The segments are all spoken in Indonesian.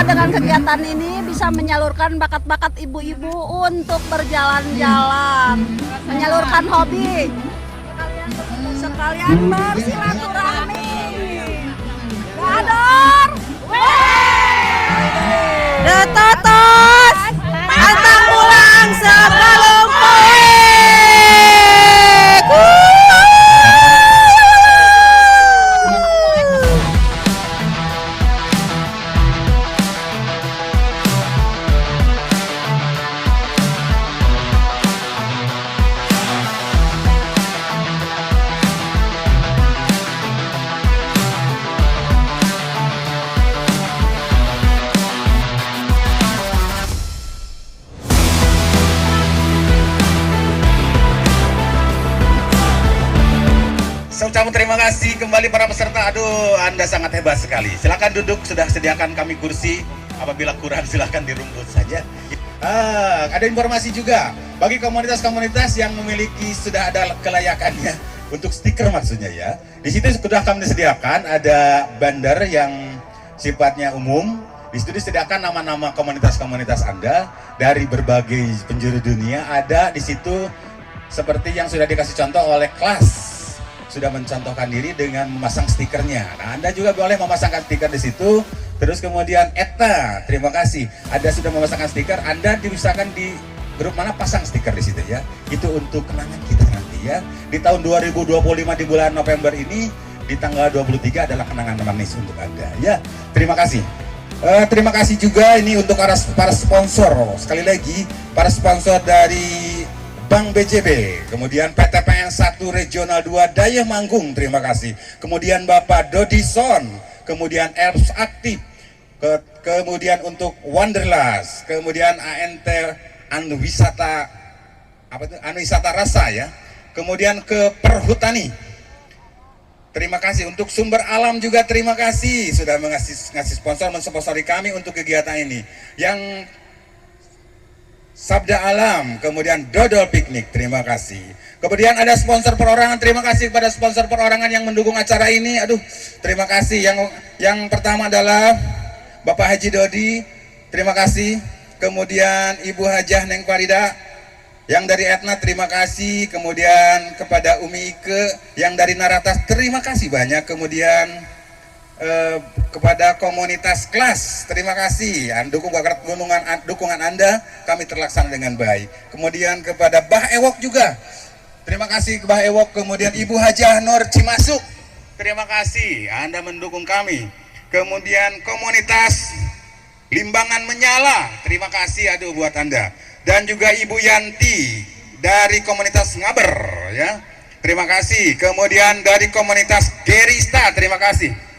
Dengan kegiatan ini bisa menyalurkan bakat-bakat ibu-ibu untuk berjalan-jalan, menyalurkan hobi, sekalian bersilaturahmi. Bador, Detotos, pantang pulang sebelum poek. Ucapan terima kasih kembali para peserta. Aduh, Anda sangat hebat sekali. Silakan duduk, sudah sediakan kami kursi. Apabila kurang silakan dirumput saja. Ada informasi juga bagi komunitas-komunitas yang memiliki sudah ada kelayakannya untuk stiker maksudnya ya. Di situ sudah kami sediakan ada banner yang sifatnya umum. Di situ disediakan nama-nama komunitas-komunitas Anda dari berbagai penjuru dunia. Ada di situ seperti yang sudah dikasih contoh oleh kelas. Sudah mencontohkan diri dengan memasang stikernya. Nah, Anda juga boleh memasangkan stiker di situ. Terus kemudian Eta, terima kasih. Anda sudah memasangkan stiker. Anda diusahakan di grup mana pasang stiker di situ ya. Itu untuk kenangan kita nanti ya. Di tahun 2025 di bulan November ini, di tanggal 23 adalah kenangan manis untuk Anda ya. Terima kasih. Terima kasih juga ini untuk para sponsor. Sekali lagi, para sponsor dari Bank BJB, kemudian PT PN 1 Regional 2 Daya Manggung, terima kasih. Kemudian Bapak Dodison, kemudian Elps Aktif, kemudian untuk Wanderlust, kemudian ANT Anu Wisata Rasa ya. Kemudian ke Perhutani. Terima kasih untuk Sumber Alam juga terima kasih sudah ngasih sponsor mensponsori kami untuk kegiatan ini. Yang Sabda Alam, kemudian Dodol Piknik, terima kasih. Kemudian ada sponsor perorangan, terima kasih kepada sponsor perorangan yang mendukung acara ini. Aduh, terima kasih. Yang pertama adalah Bapak Haji Dodi, terima kasih. Kemudian Ibu Hajah Neng Farida, yang dari Etna, terima kasih. Kemudian kepada Umi Ike, yang dari Naratas, terima kasih banyak. Kemudian kepada komunitas kelas, terima kasih dukungan Anda kami terlaksana dengan baik. Kemudian kepada Bah Ewok juga, terima kasih ke Bah Ewok. Kemudian Ibu Hajah Nur Cimasuk, terima kasih Anda mendukung kami. Kemudian komunitas Limbangan Menyala, terima kasih aduh buat Anda. Dan juga Ibu Yanti dari komunitas Ngaber ya, terima kasih. Kemudian dari komunitas Gerista, terima kasih.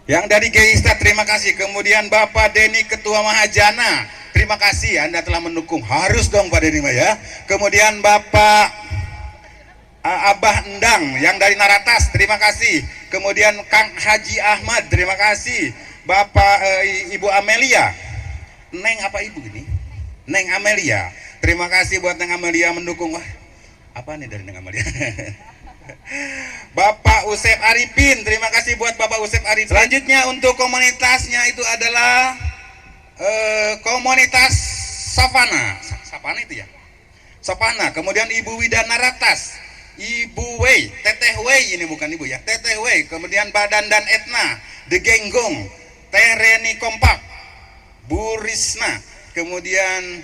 Yang dari Geista, terima kasih. Kemudian Bapak Denny Ketua Mahajana, terima kasih Anda telah mendukung. Harus dong Pak Denny ya. Kemudian Bapak Abah Endang yang dari Naratas, terima kasih. Kemudian Kang Haji Ahmad, terima kasih. Bapak Ibu Amelia, Neng apa Ibu ini? Neng Amelia, terima kasih buat Neng Amelia mendukung. Wah, apa nih dari Neng Amelia? Bapak Usep Arifin, terima kasih buat Bapak Usep Arifin. Selanjutnya untuk komunitasnya itu adalah komunitas Savana. Savana itu ya? Savana. Kemudian Ibu Widana Ratas, Ibu Wei, Teteh Wei, ini bukan Ibu ya, Teteh Wei. Kemudian Badan dan Etna, The Genggong, Teh Reni Kompak, Bu Risna. Kemudian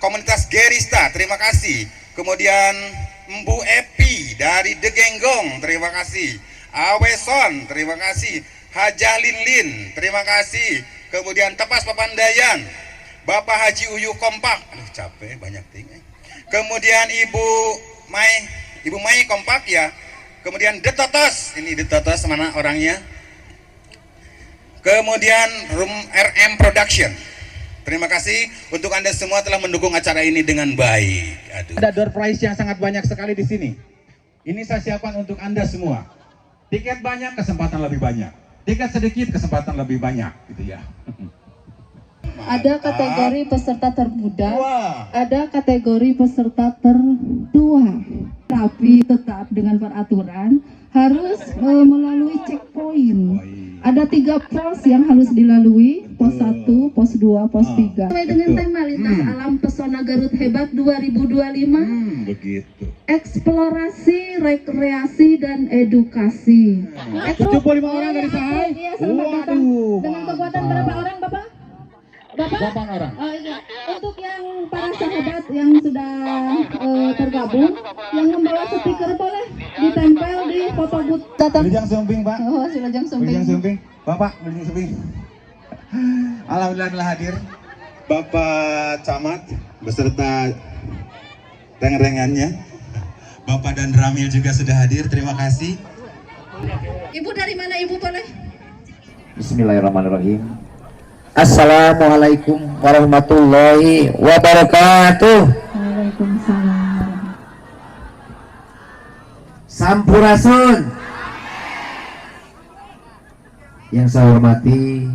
komunitas Gerista, terima kasih. Kemudian Mbu Epi dari The Genggong, terima kasih. Aweson, terima kasih. Hajah Linlin, terima kasih. Kemudian Tepas Papandayan, Bapak Haji Uyu Kompak, aduh capek banyak tinggal. Kemudian Ibu Mai Kompak ya. Kemudian Detotos, ini Detotos mana orangnya? Kemudian Room RM Production. Terima kasih untuk Anda semua telah mendukung acara ini dengan baik. Aduh. Ada door prize yang sangat banyak sekali di sini. Ini saya siapkan untuk Anda semua. Tiket banyak, kesempatan lebih banyak. Tiket sedikit, kesempatan lebih banyak, gitu ya. Ada kategori peserta termuda, Wah. ada kategori peserta tertua. Tapi tetap dengan peraturan harus melalui checkpoint. Ada 3 pos yang harus dilalui, pos 1, pos 2, pos 3. Sesuai dengan tema Lintas Alam Pesona Garut Hebat 2025. Begitu. Eksplorasi, rekreasi, dan edukasi. 75 orang dari saya. Iya, selamat datang. Waduh. Dengan kekuatan berapa orang, Bapak? Bapak? 8 orang. Oh, iya. Untuk yang para sahabat yang sudah tergabung, yang membawa speaker boleh ditempel di foto booth. Datang. Wilujeng Sumping, Pak. Oh, Wilujeng Sumping. Wilujeng Sumping. Bapak, Wilujeng Sumping. Alhamdulillah telah hadir. Bapak Camat beserta reng-rengannya. Bapak dan Ramil juga sudah hadir, terima kasih. Ibu dari mana, Ibu boleh? Bismillahirrahmanirrahim. Assalamualaikum warahmatullahi wabarakatuh. Waalaikumsalam. Sampurasun. Yang saya hormati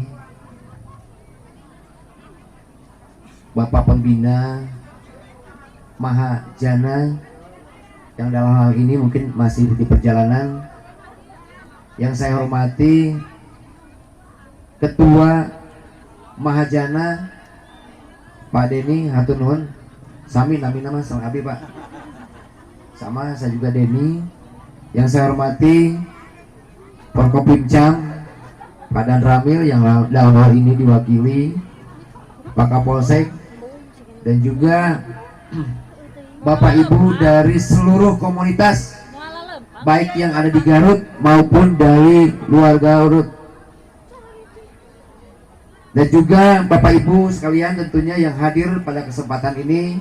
Bapak Pembina Mahajana yang dalam hal ini mungkin masih di perjalanan. Yang saya hormati Ketua Mahajana Pak Denny hatur nuhun. Sami nami nama sama Abi Pak. Sama saya juga Denny. Yang saya hormati Forkopimcam Pak Dan Ramil yang dalam hal ini diwakili Pak Kapolsek dan juga Bapak Ibu dari seluruh komunitas baik yang ada di Garut maupun dari luar Garut. Dan juga Bapak Ibu sekalian tentunya yang hadir pada kesempatan ini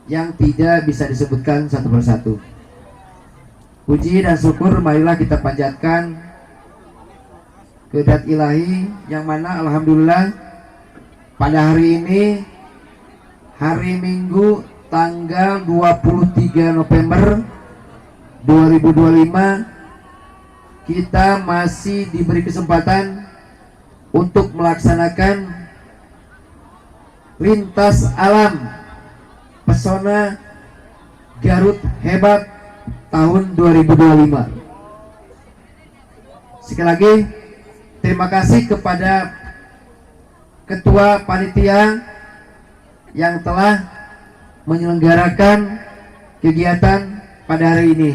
yang tidak bisa disebutkan satu persatu. Puji dan syukur marilah kita panjatkan kehendak ilahi yang mana alhamdulillah pada hari ini hari Minggu tanggal 23 November 2025 kita masih diberi kesempatan untuk melaksanakan lintas alam pesona Garut Hebat tahun 2025. Sekali lagi terima kasih kepada Ketua Panitia yang telah menyelenggarakan kegiatan pada hari ini.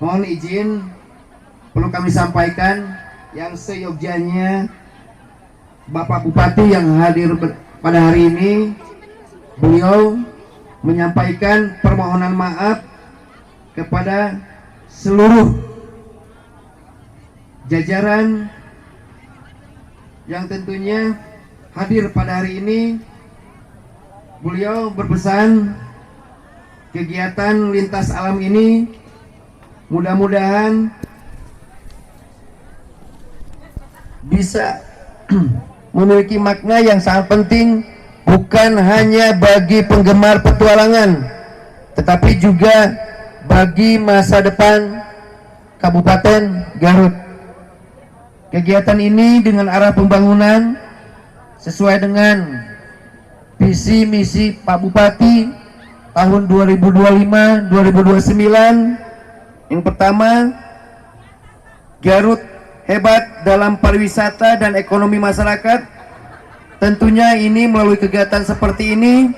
Mohon izin perlu kami sampaikan yang seyogyanya Bapak Bupati yang hadir pada hari ini, beliau menyampaikan permohonan maaf kepada seluruh jajaran yang tentunya hadir pada hari ini. Beliau berpesan kegiatan lintas alam ini mudah-mudahan bisa memiliki makna yang sangat penting bukan hanya bagi penggemar petualangan tetapi juga bagi masa depan Kabupaten Garut. Kegiatan ini dengan arah pembangunan sesuai dengan visi misi Pak Bupati tahun 2025-2029. Yang pertama, Garut hebat dalam pariwisata dan ekonomi masyarakat. Tentunya ini melalui kegiatan seperti ini,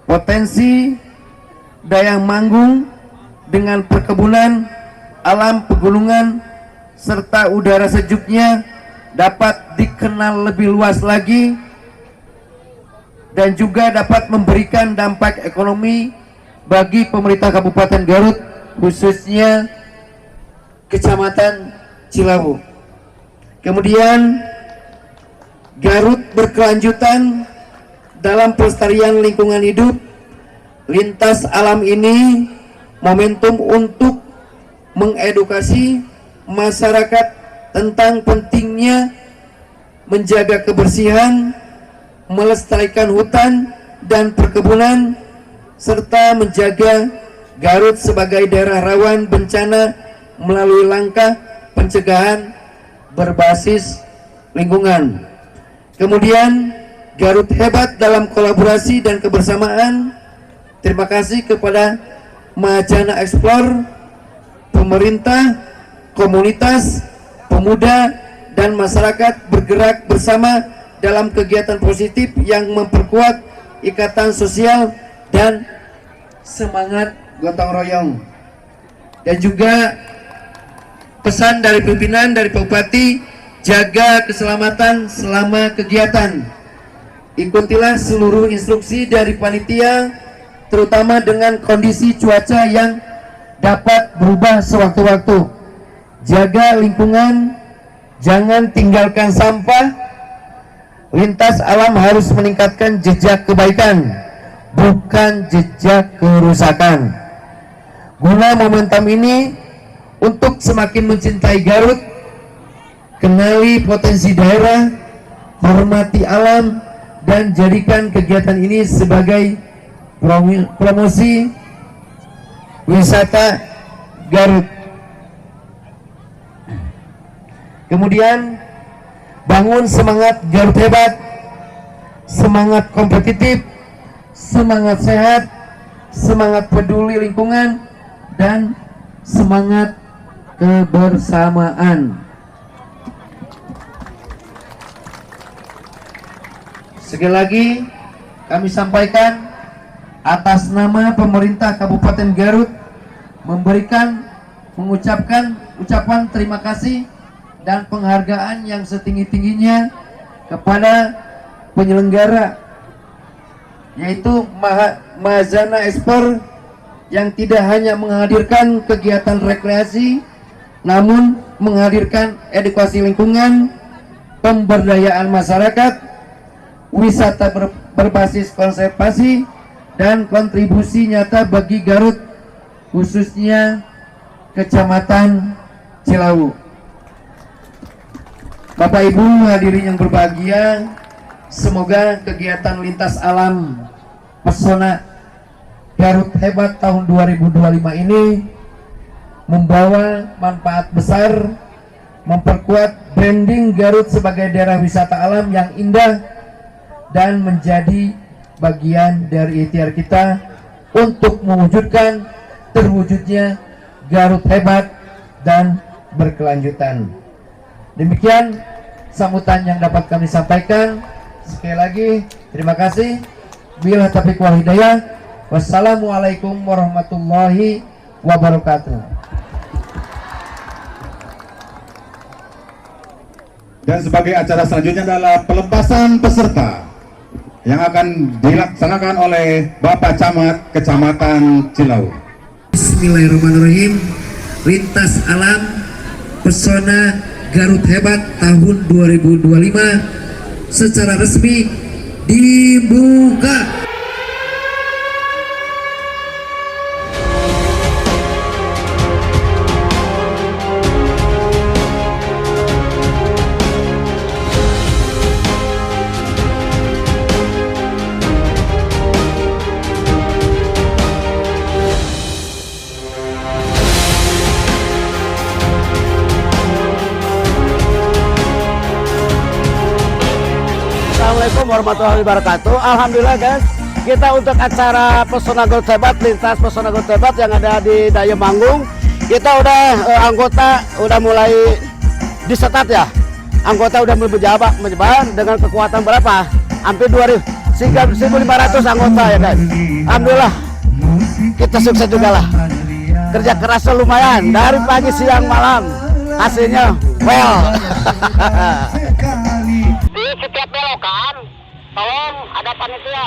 potensi Dayang Manggung dengan perkebunan, alam pegunungan, serta udara sejuknya dapat dikenal lebih luas lagi dan juga dapat memberikan dampak ekonomi bagi pemerintah Kabupaten Garut, khususnya Kecamatan Cilawu. Kemudian Garut berkelanjutan dalam pelestarian lingkungan hidup. Lintas alam ini momentum untuk mengedukasi masyarakat tentang pentingnya menjaga kebersihan, melestarikan hutan dan perkebunan, serta menjaga Garut sebagai daerah rawan bencana melalui langkah pencegahan berbasis lingkungan. Kemudian Garut hebat dalam kolaborasi dan kebersamaan. Terima kasih kepada Mahajana Explore, pemerintah, komunitas, pemuda, dan masyarakat bergerak bersama dalam kegiatan positif yang memperkuat ikatan sosial dan semangat gotong royong. Dan juga pesan dari pimpinan, dari Pak Bupati, jaga keselamatan selama kegiatan. Ikutilah seluruh instruksi dari panitia, terutama dengan kondisi cuaca yang dapat berubah sewaktu-waktu. Jaga lingkungan, jangan tinggalkan sampah. Lintas alam harus meningkatkan jejak kebaikan, bukan jejak kerusakan. Guna momentum ini untuk semakin mencintai Garut, kenali potensi daerah, hormati alam, dan jadikan kegiatan ini sebagai promosi wisata Garut. Kemudian bangun semangat Garut hebat, semangat kompetitif, semangat sehat, semangat peduli lingkungan, dan semangat kebersamaan. Sekali lagi kami sampaikan atas nama pemerintah Kabupaten Garut mengucapkan ucapan terima kasih dan penghargaan yang setinggi-tingginya kepada penyelenggara, yaitu Mahajana Explore, yang tidak hanya menghadirkan kegiatan rekreasi, namun menghadirkan edukasi lingkungan, pemberdayaan masyarakat, wisata berbasis konservasi, dan kontribusi nyata bagi Garut, khususnya Kecamatan Cilawu. Bapak Ibu hadirin yang berbahagia, semoga kegiatan lintas alam pesona Garut hebat tahun 2025 ini membawa manfaat besar, memperkuat branding Garut sebagai daerah wisata alam yang indah, dan menjadi bagian dari ikhtiar kita untuk mewujudkan terwujudnya Garut hebat dan berkelanjutan. Demikian sambutan yang dapat kami sampaikan. Sekali lagi terima kasih. Bila taufiq wal hidayah. Wassalamualaikum warahmatullahi wabarakatuh. Dan sebagai acara selanjutnya adalah pelepasan peserta yang akan dilaksanakan oleh Bapak Camat Kecamatan Cilawu. Bismillahirrahmanirrahim. Lintas alam pesona Garut hebat tahun 2025 secara resmi dibuka. warahmatullahi wabarakatuh. Alhamdulillah guys, kita untuk acara Pesona Garut Hebat, lintas Pesona Garut Hebat yang ada di Dayemanggung, kita udah anggota udah mulai disetat ya. Anggota udah menyebar dengan kekuatan berapa? Hampir 1.500 anggota ya guys. Alhamdulillah kita sukses juga lah. Kerja kerasnya lumayan dari pagi siang malam, hasilnya well. Di setiap belokan tolong ada panitia.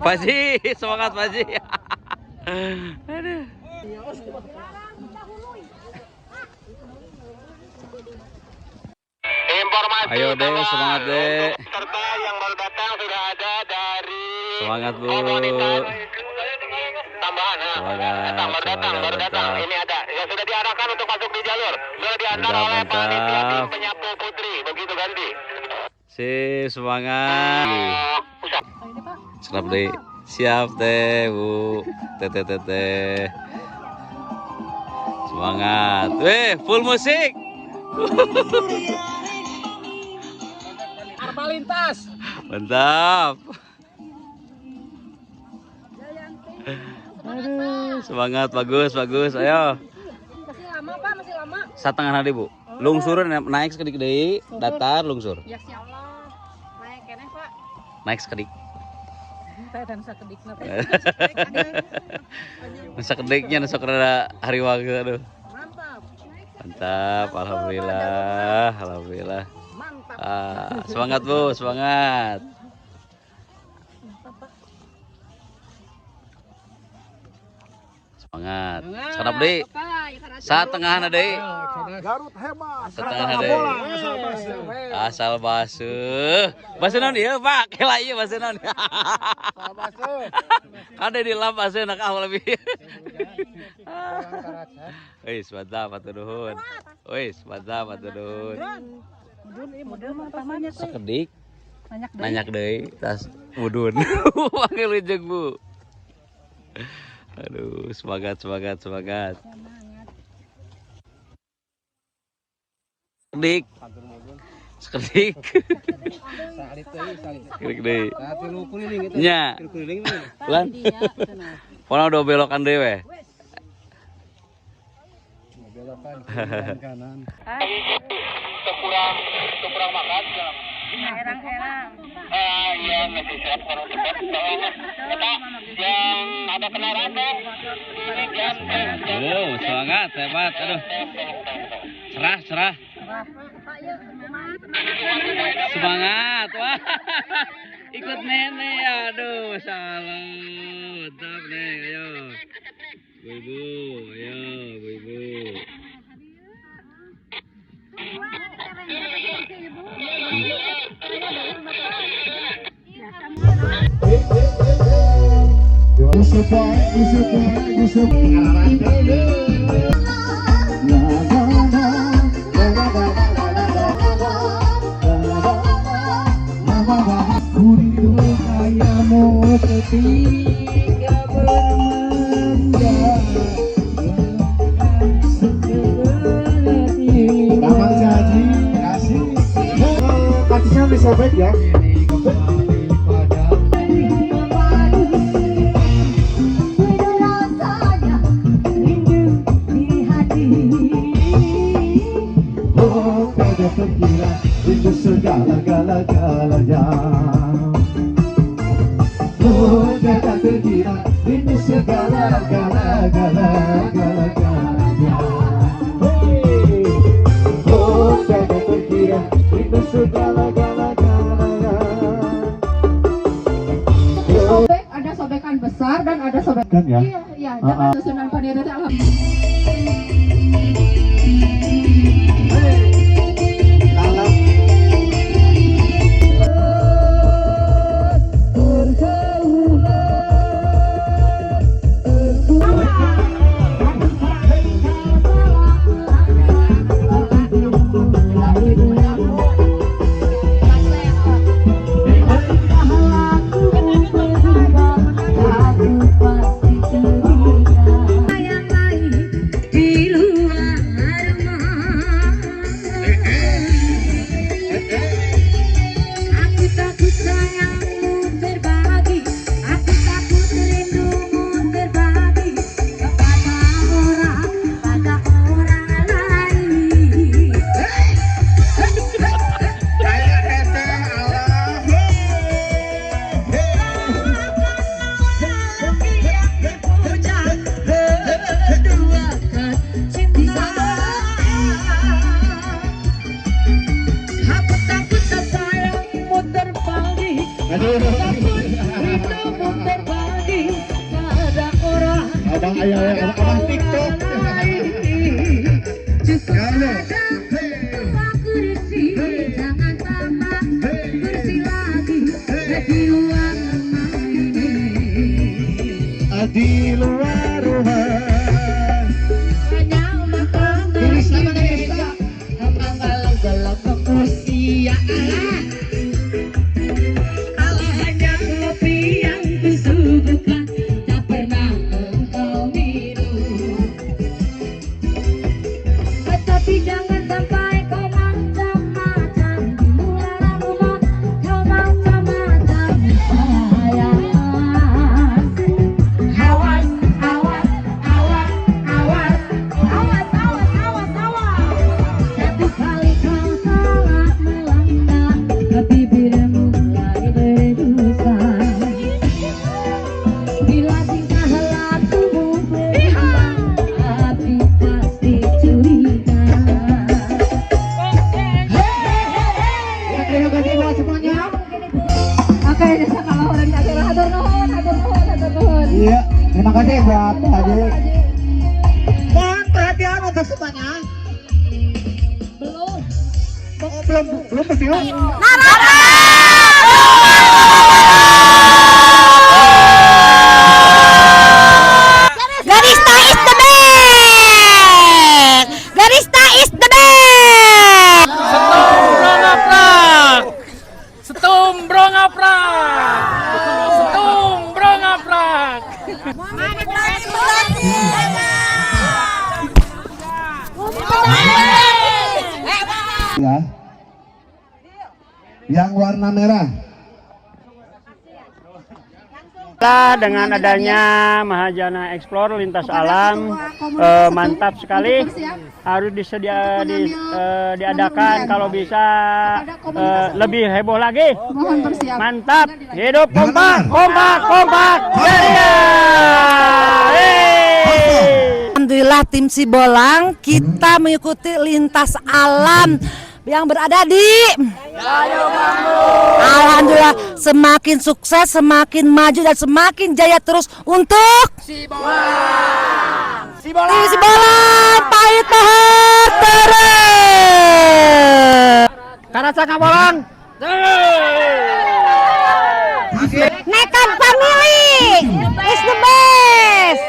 Pak Ji, semangat Pak Ji. Aduh. Informasi Ayo deh, bahwa semangat deh. untuk peserta yang baru datang sudah ada dari Semangat Bu. komunitas tambahan. Semangat, Baru datang. mantap. Ini ada yang sudah diarahkan untuk masuk di jalur. Sudah diantar Mantap, oleh panitia mantap. tim penyapu putri. Begitu ganti. Sip, semangat. Serap deh. Siap teh Bu. Teh. Semangat. Weh, full musik. Arba lintas. Mantap. Aduh, semangat, bagus. Ayo. Masih lama Pak, masih lama. Satengah hari Bu. Lungsur naik sekedik deui, datar lungsur. Ya siap Allah. Naik keneh Pak. Naik sekedik. Teh dan sakedikna teh. Sekediknya sok rada hari wageun aduh. Mantap, alhamdulillah. Ah, semangat Bu, semangat. Semangat. Sekarang deh. Satengah deui. Garut hebat. Setengah deui. Asal basuh. Basuh naon ieu, Pak? Kela ieu basuh naon? Ada di lap basuh nak lebih. Wis, mantap atuh nuhun. Sekedik. Nanyak deui tas mudun. Panggil jeung Bu. Aduh, semangat. Sekedik. Sekedik. Nya. Lan. Pono do belokan dewe. Kurang makan. Erang-erang. Iya, masih siap kalau kita yang ada kendaraan dong. Oh, semangat, hebat. Aduh. Cerah. Semangat. Wah. Ikut nenek. Aduh, salah. Mantap nih, ayo. Bu-ibu, ayo, Bu-ibu. Kakinya disobek ya. Itu segala-galanya. Oh, kita terkira ini segala-galanya. Oh, kita terkira itu segala-galanya. Sobek, ada sobekan besar dan ada sobekan ya? Iya, jangan susunan panitia alhamdulillah. Di luar di luar rumah. Garis lama garis galau ke kursi ya Allah. Kalau hanya kopi yang kusuguhkan tak pernah engkau minum. Tetapi jangan sampai kau macam-macam di luar rumah, kau macam-macam saya. Awas, awas, awas, awas, awas, awas, awas, awas. Satu kali kau salah melangkah, bibirmu mulai berdosa. Bila tingkah lakumu berubah, hati pasti curiga. Terima kasih buat semuanya. Oke, kalau orang tak kira hatur nuhun, hatur nuhun, hatur nuhun. Iya, terima kasih buat Haji. Mohon perhatian untuk semuanya. Belum bersiul. Garista is the best. Garista is the best. Setumbro ngaprak. Setumbro ngaprak. Ya. Yang warna merah. Dengan adanya Mahajana Explore lintas alam, mantap sekali. Harus diadakan kalau bisa lebih heboh lagi. Mantap, hidup kompak, kompak, kompak. Alhamdulillah tim Sibolang kita mengikuti lintas alam yang berada di Alhamdulillah semakin sukses, semakin maju dan semakin jaya terus untuk Sibolang. Sibolang pahit mahal terus. Karaca Kabolang. Nekat family is the best.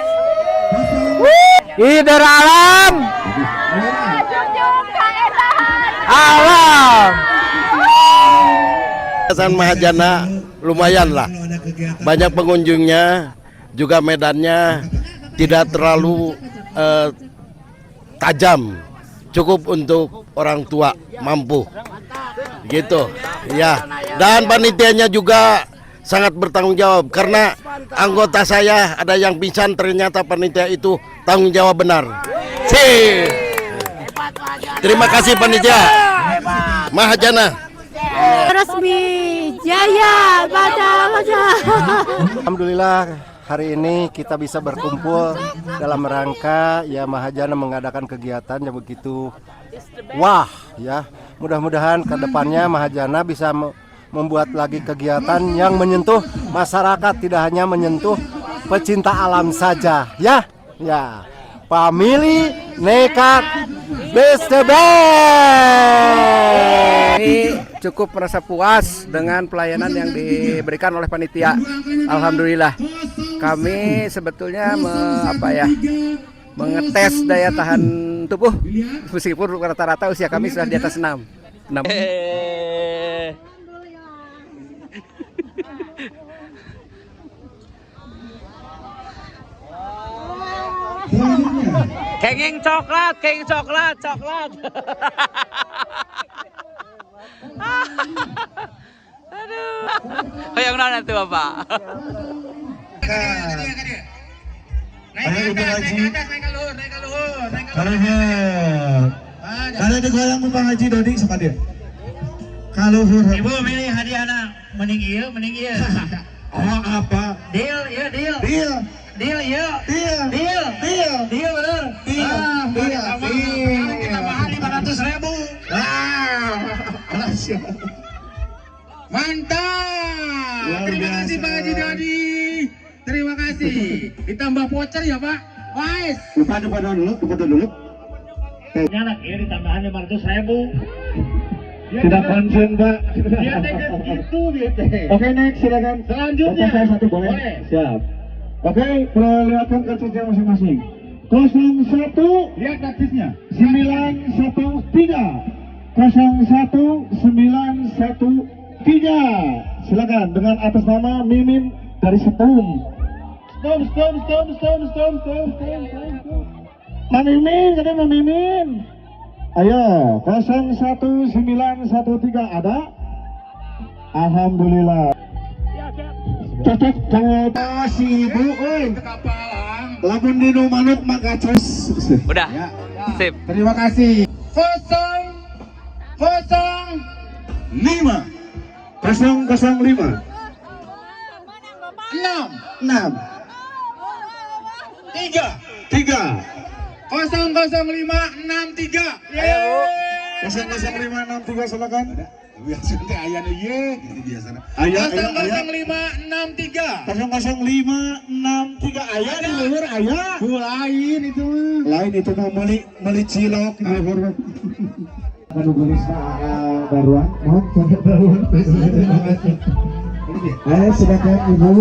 Hider alam. Alam. San Mahajana lumayan lah, banyak pengunjungnya, juga medannya tidak terlalu tajam, cukup untuk orang tua mampu, gitu, ya. Dan panitianya juga sangat bertanggung jawab karena anggota saya ada yang pingsan, ternyata panitia itu tanggung jawab benar. Terima kasih panitia Mahajana. Resmi jaya baca. Alhamdulillah hari ini kita bisa berkumpul dalam rangka ya Mahajana mengadakan kegiatan yang begitu wah ya. Mudah-mudahan ke depannya Mahajana bisa membuat lagi kegiatan yang menyentuh masyarakat, tidak hanya menyentuh pecinta alam saja ya. Ya. Family nekat best the best. Cukup merasa puas dengan pelayanan yang diberikan oleh panitia. Alhamdulillah. Kami sebetulnya mengetes daya tahan tubuh meskipun rata-rata usia kami sudah di atas 6. Kenging coklat, coklat. Aduh. Yang mana tuh Bapak? Naik ke atas, naik ke luhur. Kalau digoyang Bang Haji Dodi sama dia. Kalau Ibu milih hadiah anak mending ieu. Oh apa? Deal ya. Deal bener. Tambahan 500.000. Mantap. Terima kasih Pak Haji Dodi. Terima kasih. Ditambah voucher ya Pak. Wais. Depan dulu. Nyalak ya ditambahan 500.000. Tidak konsen Pak. Dia next itu. Oke next silakan. Selanjutnya. Saya satu boleh. Siap. Oke, perlihatkan kartusnya masing-masing. 01 Lihat kartusnya. 913 01913. Silakan dengan atas nama Mimin dari Setum. Stop. Mamimin, katanya Mamimin. Ayo, 01913 ada? Alhamdulillah. Cocok kalau si ibu, lamun di manut maka cus. Udah, Ya. sip. Terima kasih. 005 005 6 3 00563. Ayo, Bu. 00563 silakan. Biasa teh aya nu ieu gitu biasana. 00563 aya di luhur aya. Lain itu. Lain itu mah meuli cilok di luhur. Anu gelis baruan, mohon baruan. Ayo silakan Ibu.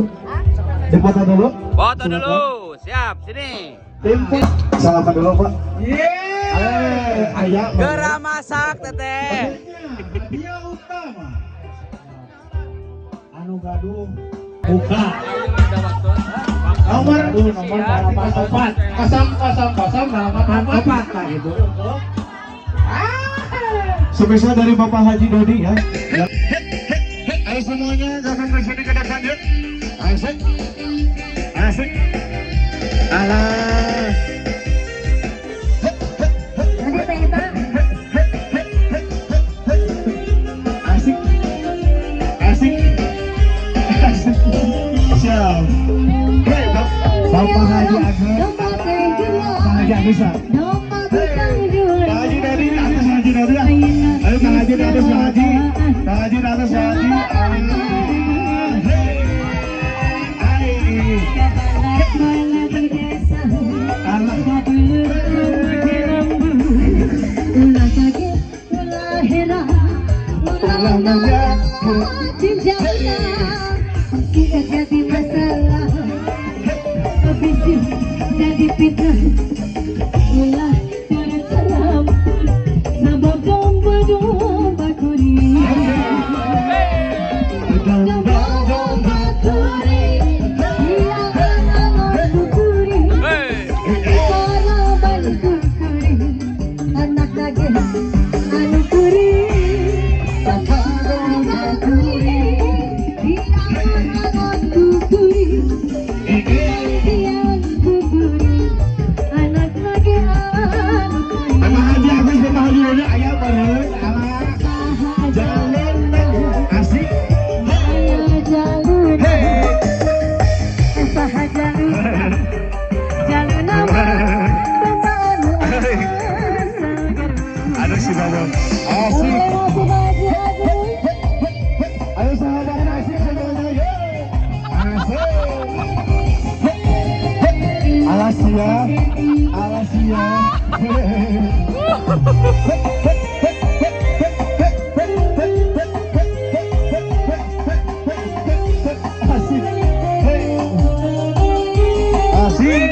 Dipoto dulu. Foto dulu. Siap, sini. Tempo. Salaman dulu, Pak. Aya. Gerak masak, Teteh. Dia utama. Anu gaduh. Buka. Nomor 4 nah gitu. Spesial dari Bapak Haji Dodi ya. Ayo semuanya datang ke sini ke depan yuk. Asik. Alah. Asik. Siap. Bapak Haji Agus. Bapak Haji Agus. Pak Haji dari atas Haji dari. Ayo Pak Haji dari atas Haji. Pak Haji dari atas Haji. Jadi fitnah ulah salam sabab domba kuri domba kuri hilang anak kuri kalau balik kuri anak lagi anu kuri domba kuri hilang anak kuri Aduh si Babo. Asik. Ayo sahabat asik semuanya. Asik. Alasia. Asik.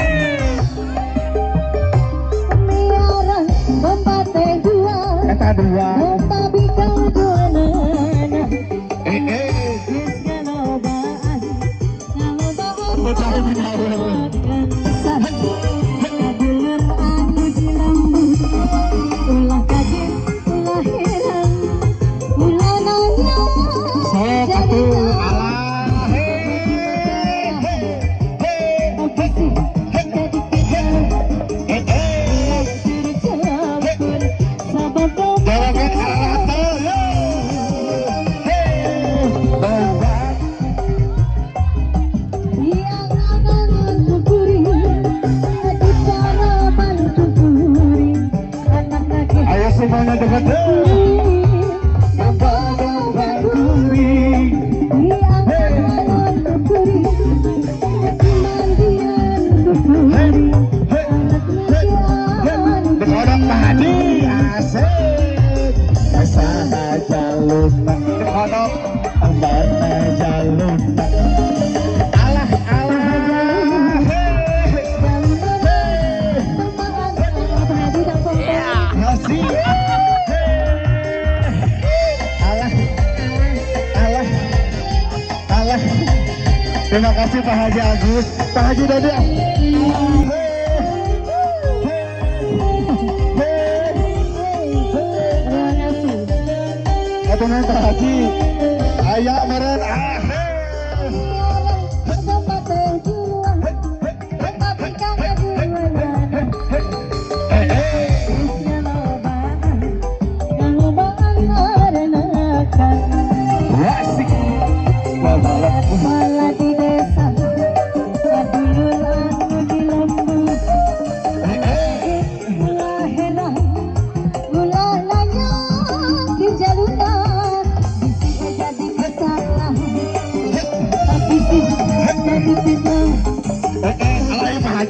Kata dua. Semuanya dekat. Orang Padi asik. Sahaja lupa. Orang mana jalur. Alah. Terima kasih Pak Haji Agus, Pak Haji Dadi. Atungan Pak Haji, ayo meren. Pak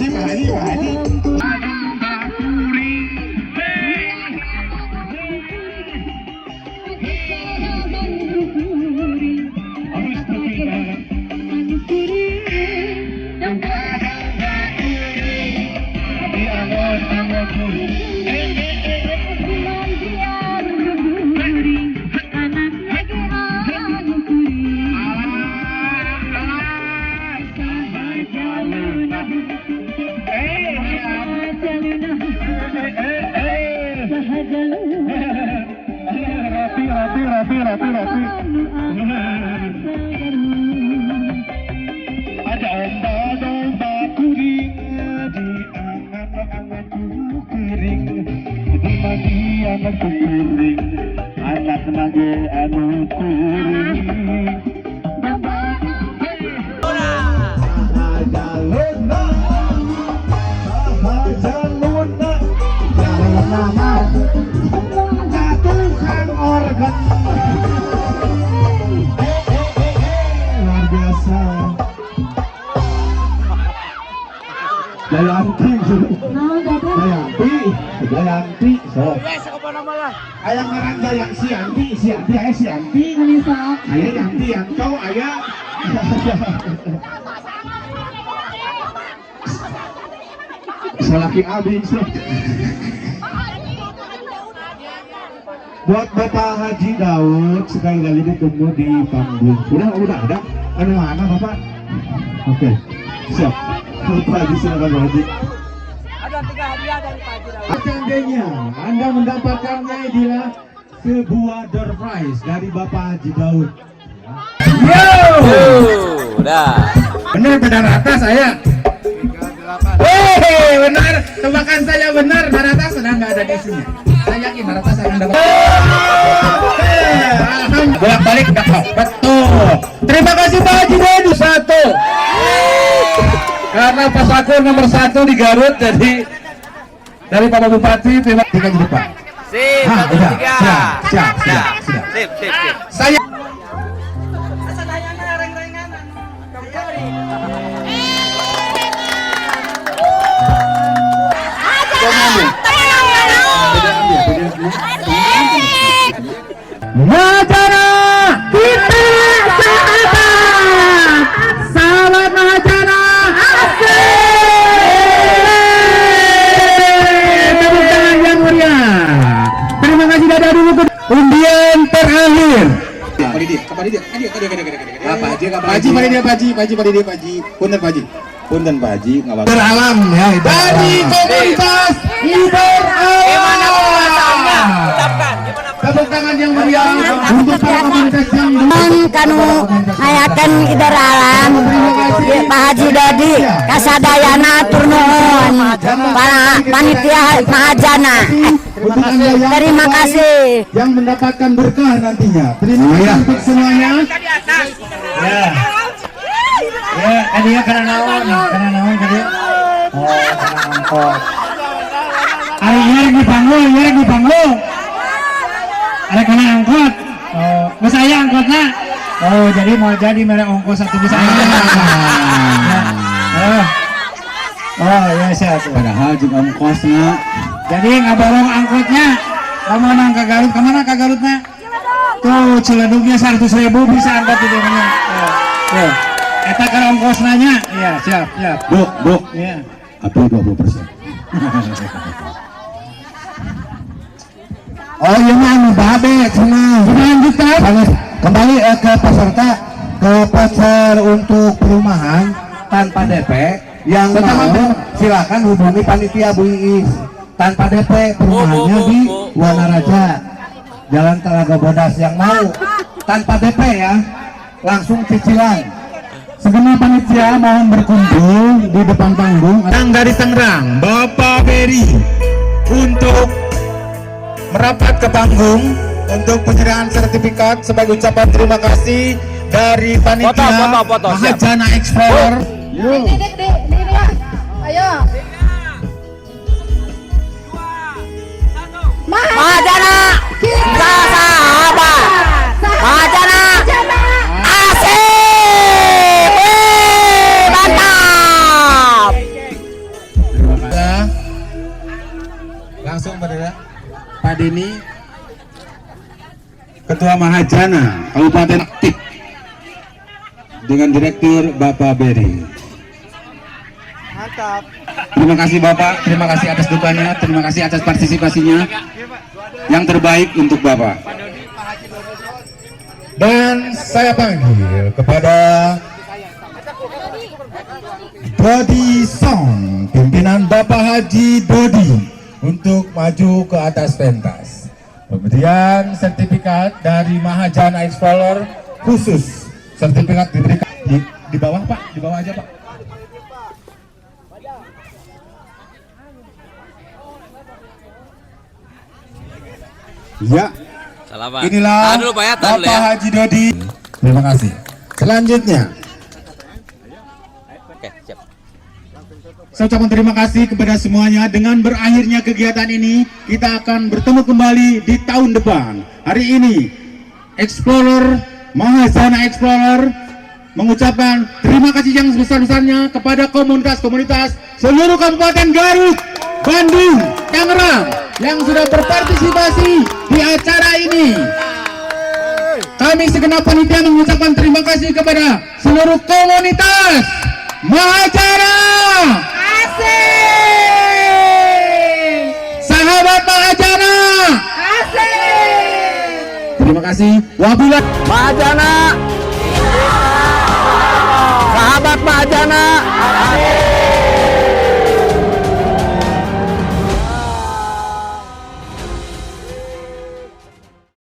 Haji. Rapi. Ada domba kuning di angan-anganku kering, di mati anakku kering, anak nage anu kuring. Jatuhkan organ. Luar biasa. Jayanti, so. Ayah ngarang Jayang si Yanti, ayah Yanti yang kau ayah. Selaki abis. Buat Bapak Haji Daud sekali-kali ditunggu di panggung. Udah. Anu mana Bapak? Oke, siap. Bapak Haji silakan Pak Haji. Ada 3 hadiah dari Pak Haji Daud. Seandainya Anda mendapatkannya adalah sebuah door prize dari Bapak Haji Daud. Udah. Benar atas saya. Benar, tebakan saya benar. Barata sedang nggak ada di sini. Saya yakin Barata akan dapat. Bolak-balik dapat. Betul. Terima kasih Pak Haji Daud 1. Karena paslakur nomor 1 di Garut, jadi dari Pak Bupati terima kasih Pak. Sip, Sip. Saya Mahajana kita sahabat, sahabat Mahajana, tepuk tangan yang meriah. Terima kasih sudah dulu ke undian terakhir. Punten Pak Haji, beralam ya, dari komunitas Beralam. Tepuk tangan yang meriah untuk para komunitas yang kanu ngayakeun Idul Alam Pak Haji Dodi kasadayana atur nuhun para panitia Mahajana. Terima kasih yang mendapatkan berkah nantinya. Terima kasih untuk semuanya. Ya, dia karena naon tadi. Oh, karena angkot. Ayo di panggung. Ada kena angkot. Oh, mas saya angkotnya. Oh, jadi mau jadi merek ongkos 1 bisa. Oh, ya siap. Padahal juga ongkosnya. Jadi ngaborong angkotnya. Kamu nang ke Garut, kemana ke Garutnya? Tuh, Ciledugnya 100.000 bisa angkot itu namanya. Tuh. Eta kan ongkos nanya. Iya, siap. Bu. Iya. Atau 20%. Oh iya mah babe senang. Lanjutkan. Kembali ke peserta. ke voucher untuk perumahan tanpa DP. Yang mau silakan hubungi panitia Bu Iis. Tanpa DP perumahannya di Wanaraja, Jalan Telaga Bodas. Yang mau tanpa DP ya, langsung cicilan. Segenap panitia mohon berkumpul di depan panggung. Yang dari Tangerang, Bapak Beri, untuk merapat ke panggung untuk penyerahan sertifikat sebagai ucapan terima kasih dari panitia Mahajana Explorer. Ayo. Mahajana sahabat, Mahajana asik, mantap. Langsung pada Pak Deni, Ketua Mahajana Kabupaten Aktif, dengan Direktur Bapak Beri. Mantap. Terima kasih Bapak, terima kasih atas dukanya, terima kasih atas partisipasinya. Yang terbaik untuk Bapak. Dan saya panggil kepada Dodi Song, pimpinan Bapak Haji Dodi, untuk maju ke atas pentas. Pemberian sertifikat dari Mahajana Explorer khusus. Sertifikat diberikan di bawah Pak, di bawah aja Pak. Ya, Selamat. inilah Tahan dulu, Pak, ya. Tahan dulu, Bapak ya. Haji Dodi. Terima kasih. Selanjutnya, Oke, siap. saya ucapkan terima kasih kepada semuanya. Dengan berakhirnya kegiatan ini, kita akan bertemu kembali di tahun depan. Hari ini, Explorer, Mahajana Explorer mengucapkan terima kasih yang sebesar-besarnya kepada komunitas-komunitas seluruh Kabupaten Garut, Bandung, Tangerang yang sudah berpartisipasi di acara ini. Kami segenap panitia mengucapkan terima kasih kepada seluruh komunitas Mahajana. Asik. Sahabat Mahajana. Asik. Terima kasih. Wabillahi Mahajana